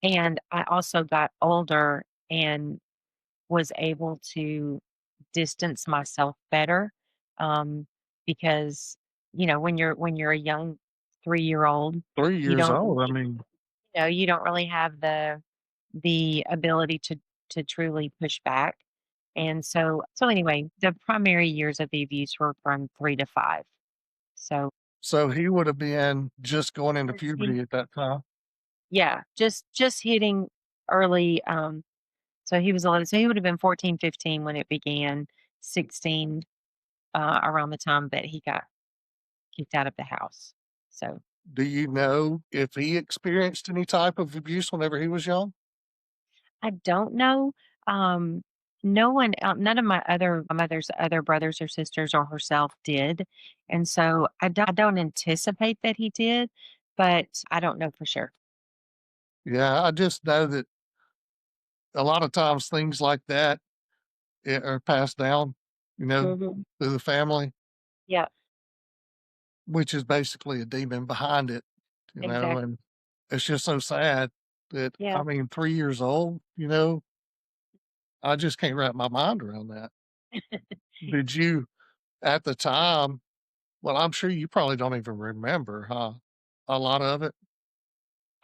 And I also got older and was able to distance myself better, um, because, when you're a young 3-year-old, 3 you years don't old, I mean, you don't really have the ability to truly push back. And so anyway, the primary years of the abuse were from 3 to 5. So, so he would have been just going into 14. puberty at that time? Yeah, just hitting early, so he was 11, so he would have been 14, 15 when it began, 16, around the time that he got kicked out of the house. So, Do you know if he experienced any type of abuse whenever he was young? I don't know, um, no one none of my mother's other brothers or sisters or herself did, and so I don't anticipate that he did, but I don't know for sure. Yeah, I just know that a lot of times things like that are passed down, you know, Mhm. through the family, Yeah, which is basically a demon behind it, exactly. and it's just so sad that, Yeah. I mean, 3 years old, I just can't wrap my mind around that. Did you at the time well, I'm sure you probably don't even remember, huh? A lot of it?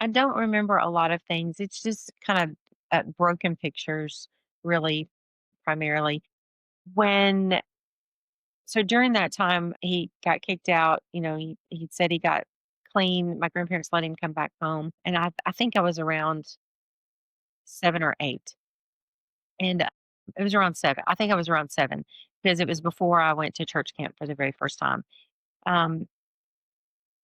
I don't remember a lot of things. It's just kind of, broken pictures, really, primarily. When So during that time, he got kicked out, he said he got clean. My grandparents let him come back home, and I think I was around 7 or 8, and, it was around 7. I think I was around 7 because it was before I went to church camp for the very first time. Um,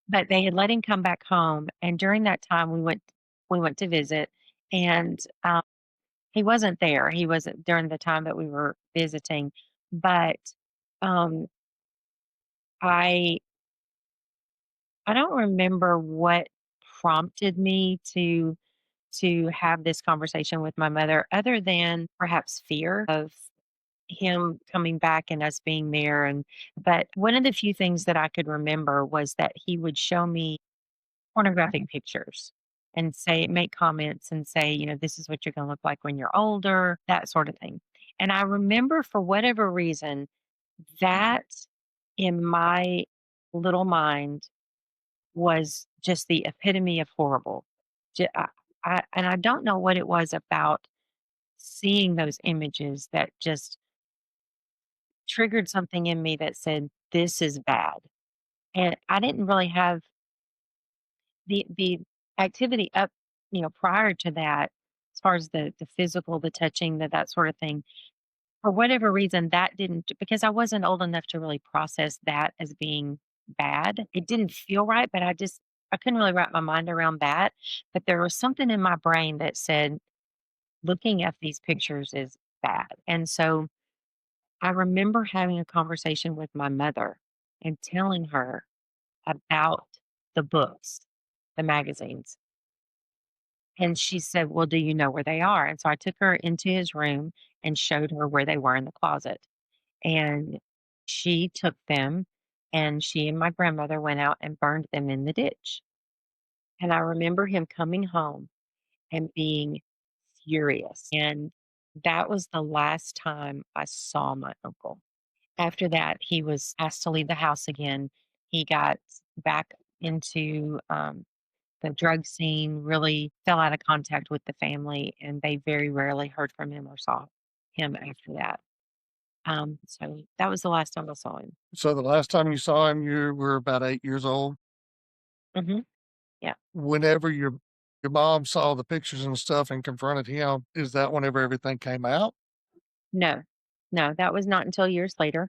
but they had let him come back home, and during that time, we went to visit, and, he wasn't there. He wasn't during the time that we were visiting, but, um, I I don't remember what prompted me to have this conversation with my mother other than perhaps fear of him coming back and us being there. And but one of the few things that I could remember was that he would show me pornographic pictures and make comments and say, this is what you're going to look like when you're older, that sort of thing. And I remember for whatever reason that in my little mind was just the epitome of horrible. J and I don't know what it was about seeing those images that just triggered something in me that said, "This is bad." And I didn't really have the activity prior to that, as far as the physical, the touching, that sort of thing. For whatever reason, that didn't because I wasn't old enough to really process that as being bad. It didn't feel right, but I couldn't really wrap my mind around that. But there was something in my brain that said, looking at these pictures is bad. And so I remember having a conversation with my mother and telling her about the books, the magazines. And she said, "Well, do you know where they are?" And so I took her into his room and showed her where they were in the closet. And she took them, and she and my grandmother went out and burned them in the ditch. And I remember him coming home and being furious. And that was the last time I saw my uncle. After that, he was asked to leave the house again. He got back into the drug scene, really fell out of contact with the family, and they very rarely heard from him or saw him after that. So that was the last time I saw him. So the last time you saw him, you were about 8 years old? Hmm. Yeah. Whenever your mom saw the pictures and stuff and confronted him, is that whenever everything came out? No, no, that was not until years later.